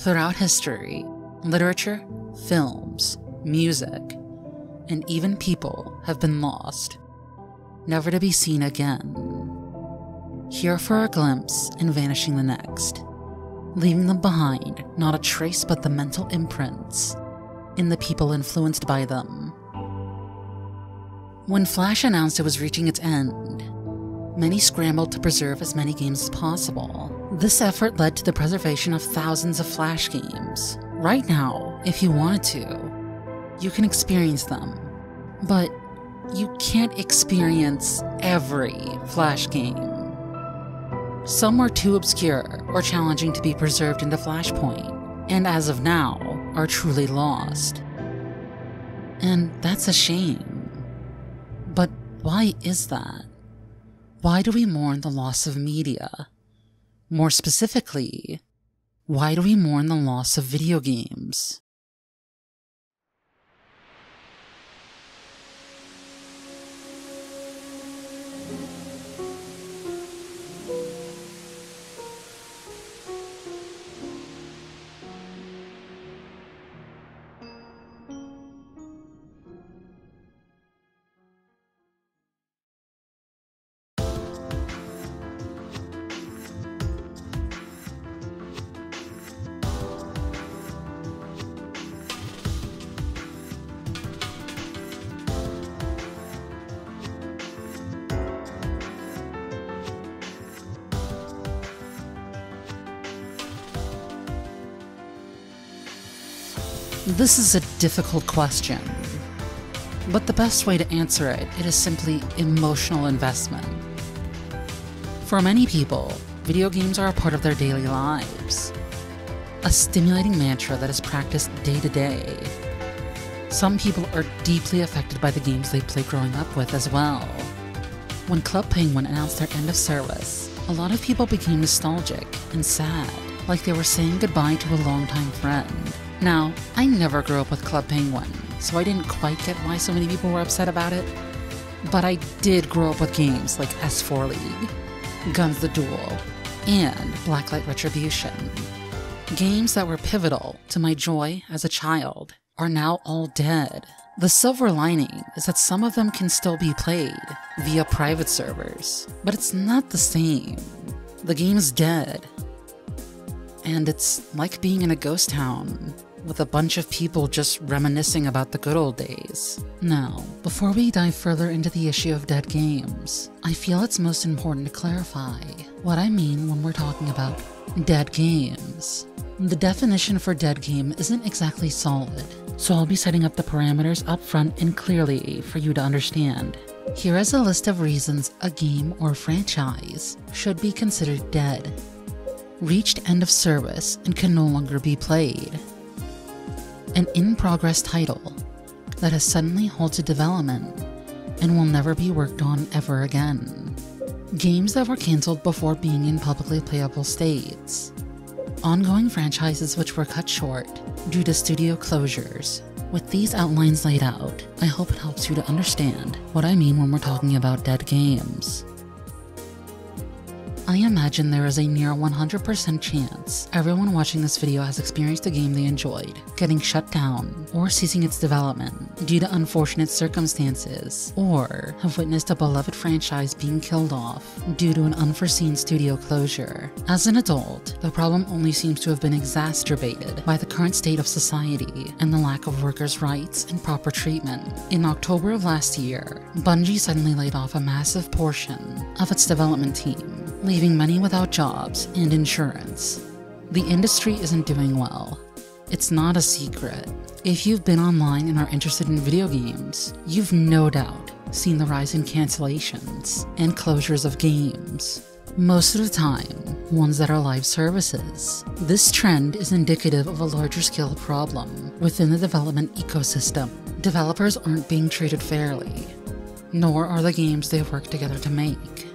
Throughout history, literature, films, music, and even people have been lost, never to be seen again. Here for a glimpse and vanishing the next, leaving them behind not a trace but the mental imprints in the people influenced by them. When Flash announced it was reaching its end, many scrambled to preserve as many games as possible. This effort led to the preservation of thousands of Flash games. Right now, if you wanted to, you can experience them, but you can't experience every Flash game. Some are too obscure or challenging to be preserved into Flashpoint, and as of now, are truly lost. And that's a shame. But why is that? Why do we mourn the loss of media? More specifically, why do we mourn the loss of video games? This is a difficult question, but the best way to answer it is simply emotional investment. For many people, video games are a part of their daily lives, a stimulating mantra that is practiced day to day. Some people are deeply affected by the games they played growing up with as well. When Club Penguin announced their end of service, a lot of people became nostalgic and sad, like they were saying goodbye to a longtime friend. Now, I never grew up with Club Penguin, so I didn't quite get why so many people were upset about it. But I did grow up with games like S4 League, Guns the Duel, and Blacklight Retribution. Games that were pivotal to my joy as a child are now all dead. The silver lining is that some of them can still be played via private servers, but it's not the same. The game's dead. And it's like being in a ghost town, with a bunch of people just reminiscing about the good old days. Now, before we dive further into the issue of dead games, I feel it's most important to clarify what I mean when we're talking about dead games. The definition for dead game isn't exactly solid, so I'll be setting up the parameters up front and clearly for you to understand. Here is a list of reasons a game or franchise should be considered dead. Reached end of service and can no longer be played. An in-progress title that has suddenly halted development and will never be worked on ever again. Games that were cancelled before being in publicly playable states. Ongoing franchises which were cut short due to studio closures. With these outlines laid out, I hope it helps you to understand what I mean when we're talking about dead games. I imagine there is a near 100% chance everyone watching this video has experienced a game they enjoyed getting shut down or ceasing its development due to unfortunate circumstances, or have witnessed a beloved franchise being killed off due to an unforeseen studio closure. As an adult, the problem only seems to have been exacerbated by the current state of society and the lack of workers' rights and proper treatment. In October of last year, Bungie suddenly laid off a massive portion of its development team, leaving many without jobs and insurance. The industry isn't doing well. It's not a secret. If you've been online and are interested in video games, you've no doubt seen the rise in cancellations and closures of games. Most of the time, ones that are live services. This trend is indicative of a larger scale problem within the development ecosystem. Developers aren't being treated fairly, nor are the games they've worked together to make.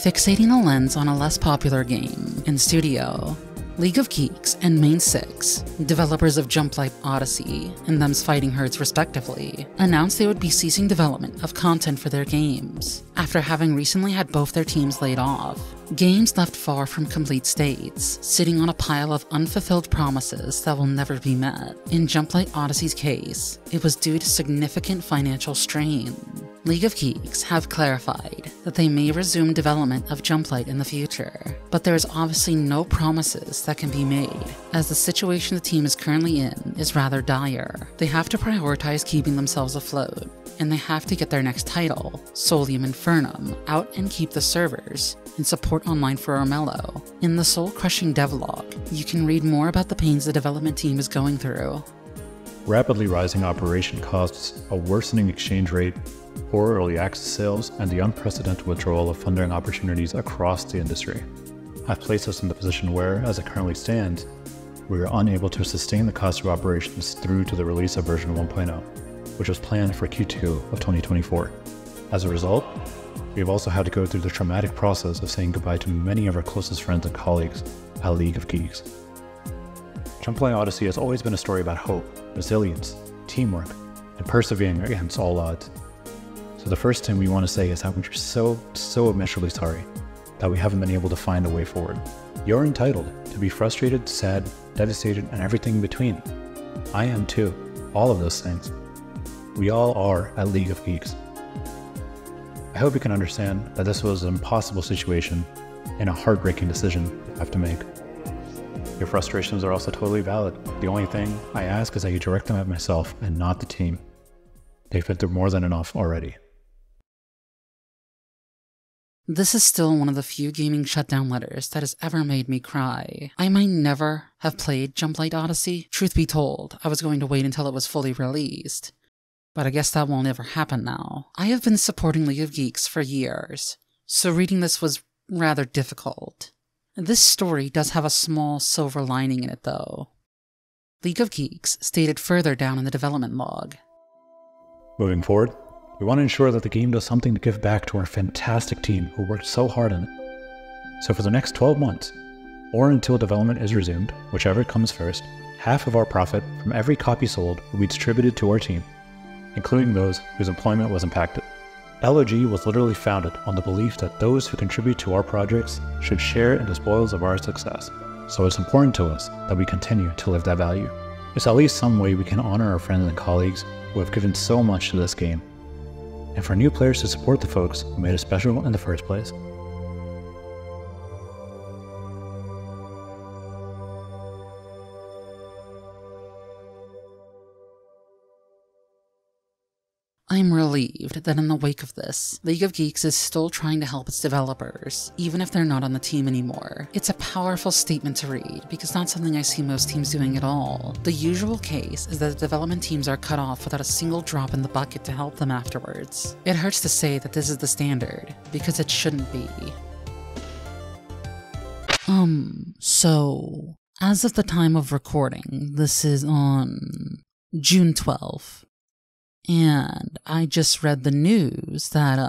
Fixating a lens on a less popular game in studio, League of Geeks and Main 6, developers of Jumplight Odyssey and them's Fighting Herds respectively, announced they would be ceasing development of content for their games, after having recently had both their teams laid off. Games left far from complete states, sitting on a pile of unfulfilled promises that will never be met. In Jumplight Odyssey's case, it was due to significant financial strain. League of Geeks have clarified that they may resume development of Jumplight in the future, but there is obviously no promises that can be made, as the situation the team is currently in is rather dire. They have to prioritize keeping themselves afloat, and they have to get their next title, Solium Infernum, out and keep the servers, and support online for Armello. In the soul-crushing devlog, you can read more about the pains the development team is going through. Rapidly rising operation costs, a worsening exchange rate, poor early access sales, and the unprecedented withdrawal of funding opportunities across the industry have placed us in the position where, as it currently stands, we are unable to sustain the cost of operations through to the release of version 1.0, which was planned for Q2 of 2024. As a result, we have also had to go through the traumatic process of saying goodbye to many of our closest friends and colleagues at League of Geeks. Jumplight Odyssey has always been a story about hope, resilience, teamwork, and persevering against all odds. So the first thing we want to say is that we're so immeasurably sorry that we haven't been able to find a way forward. You're entitled to be frustrated, sad, devastated, and everything in between. I am too. All of those things. We all are at League of Geeks. I hope you can understand that this was an impossible situation and a heartbreaking decision to have to make. Your frustrations are also totally valid. The only thing I ask is that you direct them at myself and not the team. They've been through more than enough already. This is still one of the few gaming shutdown letters that has ever made me cry. I might never have played Jumplight Odyssey. Truth be told, I was going to wait until it was fully released. But I guess that won't ever happen now. I have been supporting League of Geeks for years, so reading this was rather difficult. This story does have a small silver lining in it though. League of Geeks stated further down in the development log. Moving forward, we want to ensure that the game does something to give back to our fantastic team who worked so hard on it. So for the next 12 months, or until development is resumed, whichever comes first, half of our profit from every copy sold will be distributed to our team, including those whose employment was impacted. Eulogy was literally founded on the belief that those who contribute to our projects should share in the spoils of our success, so it's important to us that we continue to live that value. It's at least some way we can honor our friends and colleagues who have given so much to this game, and for new players to support the folks who made it special in the first place. I'm relieved that in the wake of this, League of Geeks is still trying to help its developers, even if they're not on the team anymore. It's a powerful statement to read, because not something I see most teams doing at all. The usual case is that the development teams are cut off without a single drop in the bucket to help them afterwards. It hurts to say that this is the standard, because it shouldn't be. So, as of the time of recording, this is on June 12th. And I just read the news that,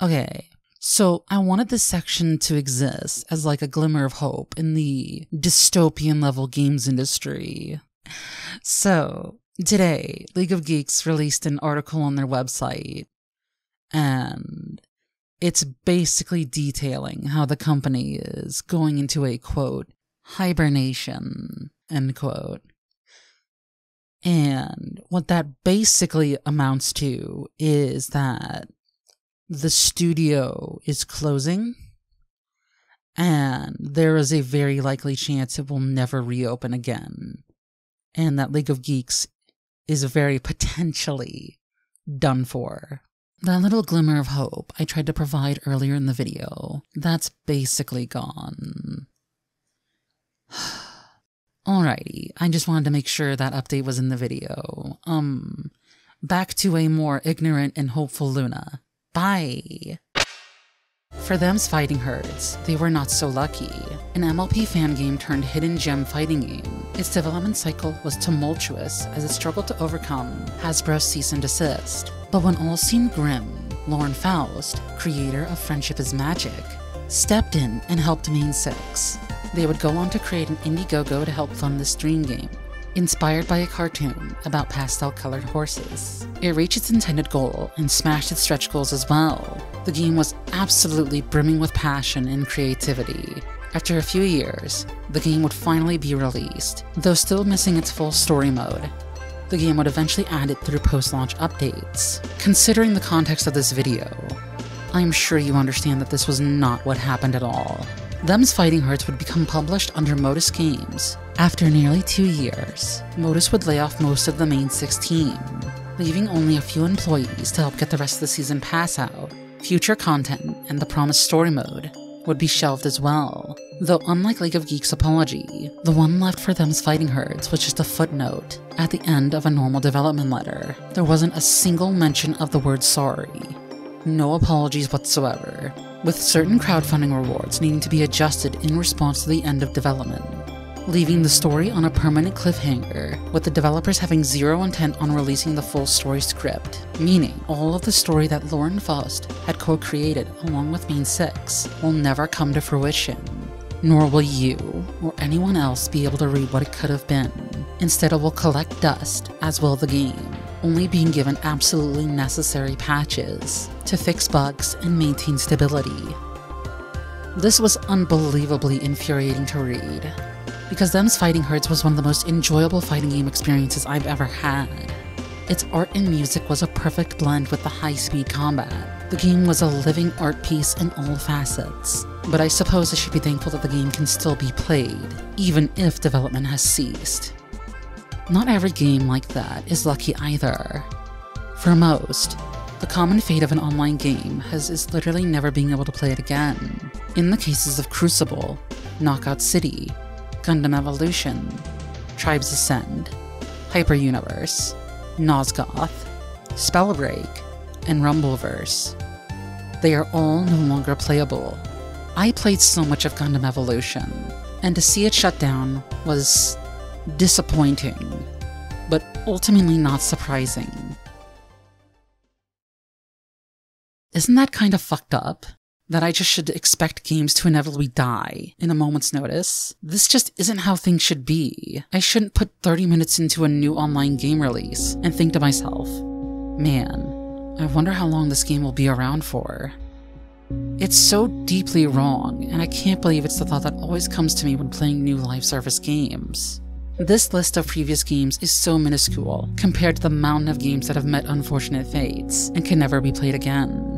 okay, so I wanted this section to exist as like a glimmer of hope in the dystopian level games industry. So, today, League of Geeks released an article on their website, and it's basically detailing how the company is going into a, quote, hibernation, end quote. And what that basically amounts to is that the studio is closing, and there is a very likely chance it will never reopen again, and that League of Geeks is very potentially done for. That little glimmer of hope I tried to provide earlier in the video, that's basically gone. Alrighty, I just wanted to make sure that update was in the video. Back to a more ignorant and hopeful Luna. Bye! For them's Fighting Herds, they were not so lucky. An MLP fan game turned hidden gem fighting game, its development cycle was tumultuous as it struggled to overcome Hasbro's cease and desist. But when all seemed grim, Lauren Faust, creator of Friendship is Magic, stepped in and helped Main 6. They would go on to create an Indiegogo to help fund this dream game, inspired by a cartoon about pastel-colored horses. It reached its intended goal and smashed its stretch goals as well. The game was absolutely brimming with passion and creativity. After a few years, the game would finally be released, though still missing its full story mode. The game would eventually add it through post-launch updates. Considering the context of this video, I'm sure you understand that this was not what happened at all. Them's Fighting Herds would become published under Modus Games. After nearly 2 years, Modus would lay off most of the Main 6 team, leaving only a few employees to help get the rest of the season pass out. Future content and the promised story mode would be shelved as well, though unlike League of Geeks' apology, the one left for Them's Fighting Herds was just a footnote at the end of a normal development letter. There wasn't a single mention of the word sorry. No apologies whatsoever, with certain crowdfunding rewards needing to be adjusted in response to the end of development, leaving the story on a permanent cliffhanger, with the developers having zero intent on releasing the full story script, meaning all of the story that Lauren Faust had co-created along with Main 6 will never come to fruition, nor will you or anyone else be able to read what it could have been. Instead, it will collect dust, as will the game, only being given absolutely necessary patches to fix bugs and maintain stability. This was unbelievably infuriating to read, because Them's Fighting Herds was one of the most enjoyable fighting game experiences I've ever had. Its art and music was a perfect blend with the high-speed combat. The game was a living art piece in all facets, but I suppose I should be thankful that the game can still be played, even if development has ceased. Not every game like that is lucky either. For most, the common fate of an online game is literally never being able to play it again. In the cases of Crucible, Knockout City, Gundam Evolution, Tribes Ascend, Hyper Universe, Nosgoth, Spellbreak, and Rumbleverse. They are all no longer playable. I played so much of Gundam Evolution, and to see it shut down was disappointing, but ultimately not surprising. Isn't that kind of fucked up? That I just should expect games to inevitably die in a moment's notice? This just isn't how things should be. I shouldn't put 30 minutes into a new online game release and think to myself, man, I wonder how long this game will be around for. It's so deeply wrong, and I can't believe it's the thought that always comes to me when playing new live service games. This list of previous games is so minuscule compared to the mountain of games that have met unfortunate fates and can never be played again.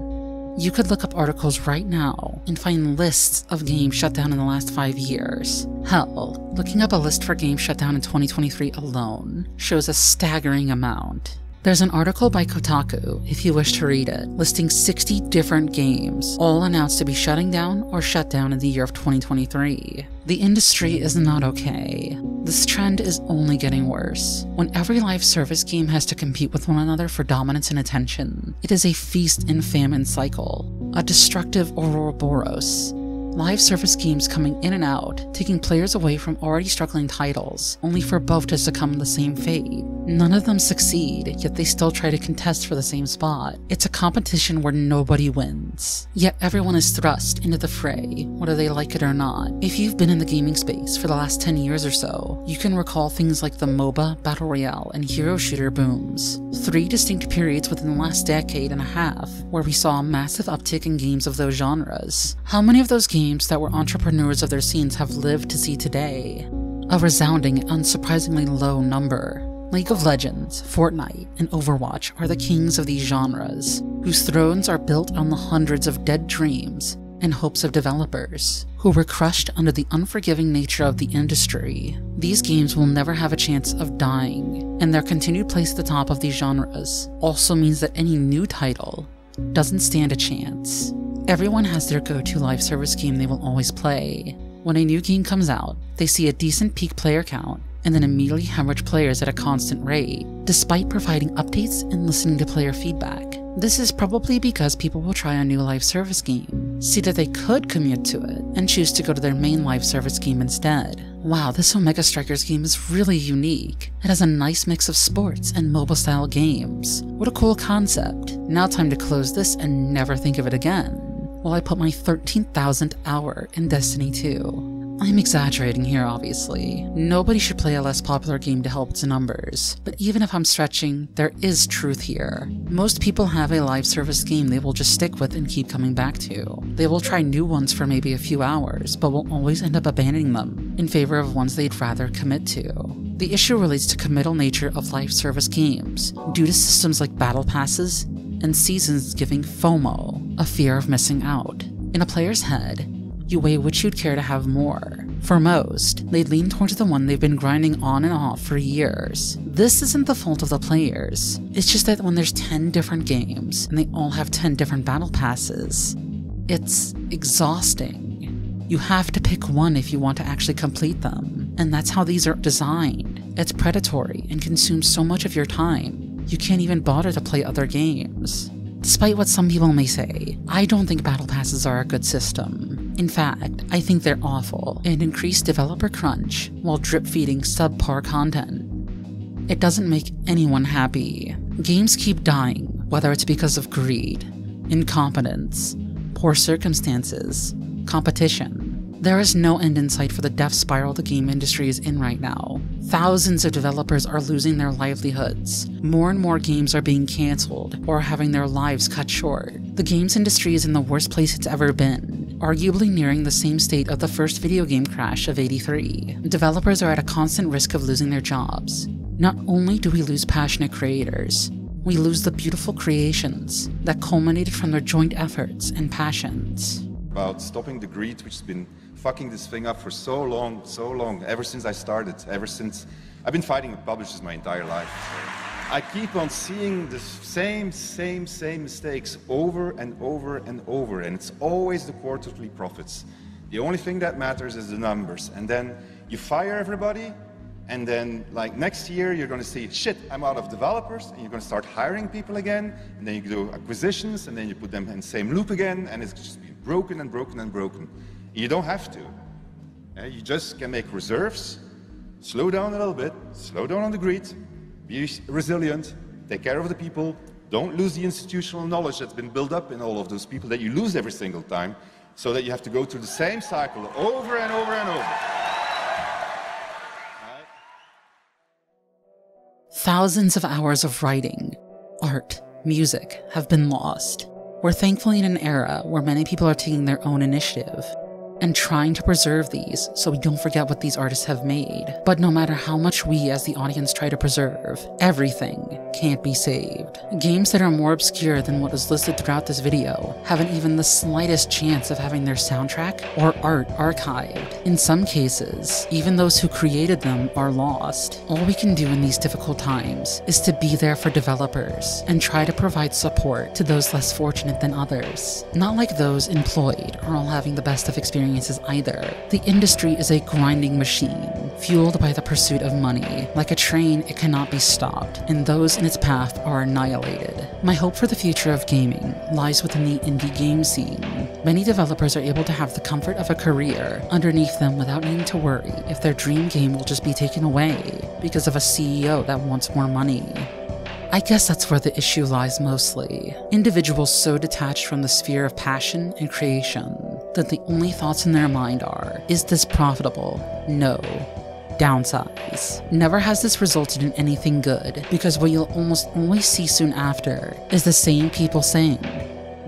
You could look up articles right now and find lists of games shut down in the last 5 years. Hell, looking up a list for games shut down in 2023 alone shows a staggering amount. There's an article by Kotaku, if you wish to read it, listing 60 different games, all announced to be shutting down or shut down in the year of 2023. The industry is not okay. This trend is only getting worse. When every live service game has to compete with one another for dominance and attention, it is a feast and famine cycle, a destructive Ouroboros. Live service games coming in and out, taking players away from already struggling titles, only for both to succumb to the same fate. None of them succeed, yet they still try to contest for the same spot. It's a competition where nobody wins. Yet everyone is thrust into the fray, whether they like it or not. If you've been in the gaming space for the last 10 years or so, you can recall things like the MOBA, Battle Royale, and Hero Shooter booms. 3 distinct periods within the last decade and a half, where we saw a massive uptick in games of those genres. How many of those games that were entrepreneurs of their scenes have lived to see today? A resounding, unsurprisingly low number. League of Legends, Fortnite, and Overwatch are the kings of these genres, whose thrones are built on the hundreds of dead dreams and hopes of developers, who were crushed under the unforgiving nature of the industry. These games will never have a chance of dying, and their continued place at the top of these genres also means that any new title doesn't stand a chance. Everyone has their go-to live service game they will always play. When a new game comes out, they see a decent peak player count, and then immediately hemorrhage players at a constant rate, despite providing updates and listening to player feedback. This is probably because people will try a new live service game, see that they could commit to it and choose to go to their main live service game instead. Wow, this Omega Strikers game is really unique. It has a nice mix of sports and mobile-style games. What a cool concept. Now time to close this and never think of it again, while I put my 13,000th hour in Destiny 2. I'm exaggerating here, obviously. Nobody should play a less popular game to help its numbers, but even if I'm stretching, there is truth here. Most people have a live service game they will just stick with and keep coming back to. They will try new ones for maybe a few hours, but will always end up abandoning them in favor of ones they'd rather commit to. The issue relates to committal nature of live service games, due to systems like battle passes and seasons giving FOMO, a fear of missing out. In a player's head, you weigh which you'd care to have more. For most, they'd lean towards the one they've been grinding on and off for years. This isn't the fault of the players, it's just that when there's 10 different games, and they all have 10 different battle passes, it's exhausting. You have to pick one if you want to actually complete them, and that's how these are designed. It's predatory and consumes so much of your time, you can't even bother to play other games. Despite what some people may say, I don't think battle passes are a good system. In fact, I think they're awful and increase developer crunch while drip-feeding subpar content. It doesn't make anyone happy. Games keep dying, whether it's because of greed, incompetence, poor circumstances, competition. There is no end in sight for the death spiral the game industry is in right now. Thousands of developers are losing their livelihoods. More and more games are being cancelled or having their lives cut short. The games industry is in the worst place it's ever been, arguably nearing the same state of the first video game crash of '83. Developers are at a constant risk of losing their jobs. Not only do we lose passionate creators, we lose the beautiful creations that culminated from their joint efforts and passions. About stopping the greed, which has been fucking this thing up for so long, ever since I started, ever since I've been fighting with publishers my entire life. I keep on seeing the same mistakes over and over and over, and it's always the quarterly profits. The only thing that matters is the numbers, and then you fire everybody, and then like next year you're going to see, shit, I'm out of developers, and you're going to start hiring people again, and then you do acquisitions, and then you put them in the same loop again, and it's just been broken and broken and broken. You don't have to. You just can make reserves, slow down a little bit, slow down on the greed, be resilient, take care of the people, don't lose the institutional knowledge that's been built up in all of those people that you lose every single time, so that you have to go through the same cycle over and over and over. Thousands of hours of writing, art, music have been lost. We're thankfully in an era where many people are taking their own initiative and trying to preserve these so we don't forget what these artists have made. But no matter how much we as the audience try to preserve, everything can't be saved. Games that are more obscure than what is listed throughout this video haven't even the slightest chance of having their soundtrack or art archived. In some cases, even those who created them are lost. All we can do in these difficult times is to be there for developers and try to provide support to those less fortunate than others. Not like those employed are all having the best of experiences either. The industry is a grinding machine, fueled by the pursuit of money. Like a train, it cannot be stopped, and those in its path are annihilated. My hope for the future of gaming lies within the indie game scene. Many developers are able to have the comfort of a career underneath them without needing to worry if their dream game will just be taken away because of a CEO that wants more money. I guess that's where the issue lies mostly. Individuals so detached from the sphere of passion and creation that the only thoughts in their mind are, is this profitable? No. Downsize. Never has this resulted in anything good, because what you'll almost always see soon after is the same people saying,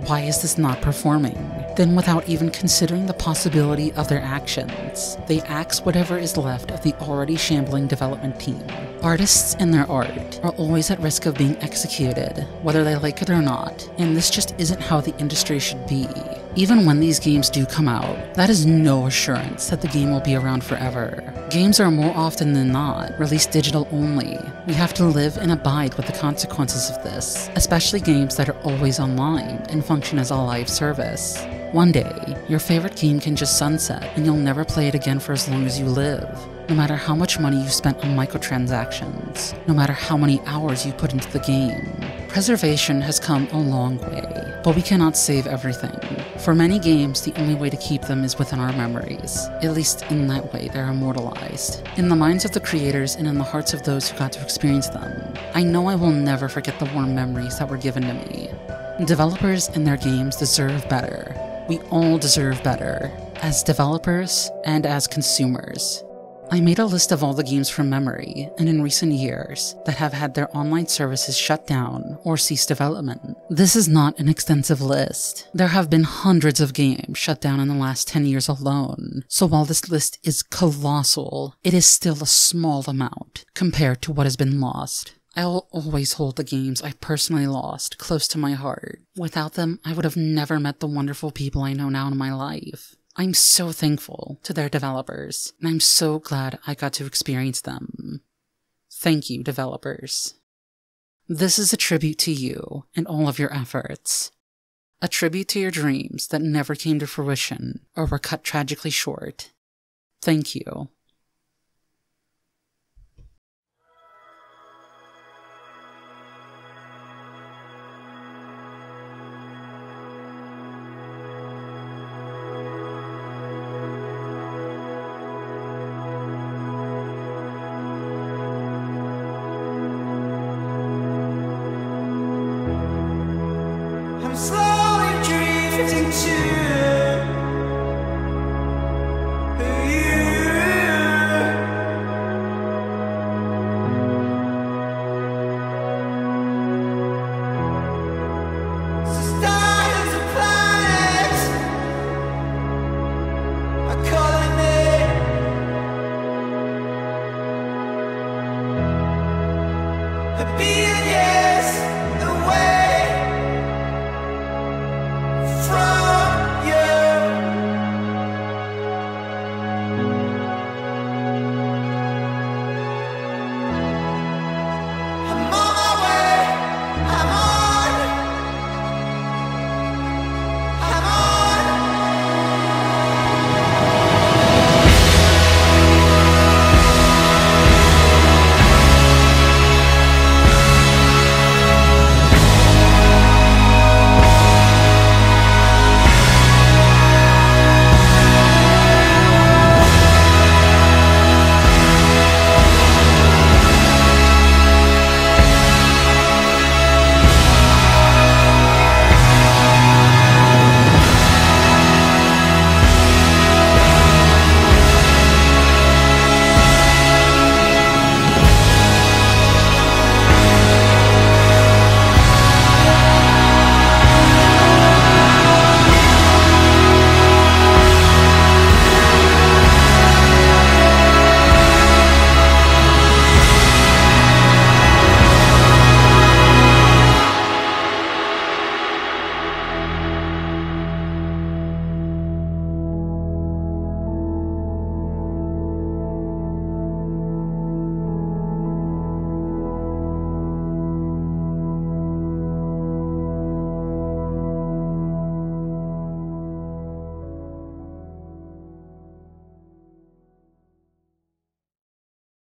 why is this not performing? Then without even considering the possibility of their actions, they axe whatever is left of the already shambling development team. Artists and their art are always at risk of being executed, whether they like it or not, and this just isn't how the industry should be. Even when these games do come out, that is no assurance that the game will be around forever. Games are more often than not released digital only. We have to live and abide with the consequences of this, especially games that are always online and function as a live service. One day, your favorite game can just sunset and you'll never play it again for as long as you live. No matter how much money you spent on microtransactions, no matter how many hours you put into the game. Preservation has come a long way, but we cannot save everything. For many games, the only way to keep them is within our memories. At least in that way, they're immortalized. In the minds of the creators and in the hearts of those who got to experience them. I know I will never forget the warm memories that were given to me. Developers and their games deserve better. We all deserve better, as developers and as consumers. I made a list of all the games from memory, and in recent years, that have had their online services shut down or cease development. This is not an extensive list. There have been hundreds of games shut down in the last 10 years alone, so while this list is colossal, it is still a small amount compared to what has been lost. I will always hold the games I personally lost close to my heart. Without them, I would have never met the wonderful people I know now in my life. I'm so thankful to their developers, and I'm so glad I got to experience them. Thank you, developers. This is a tribute to you and all of your efforts. A tribute to your dreams that never came to fruition or were cut tragically short. Thank you. I'm slowly drifting to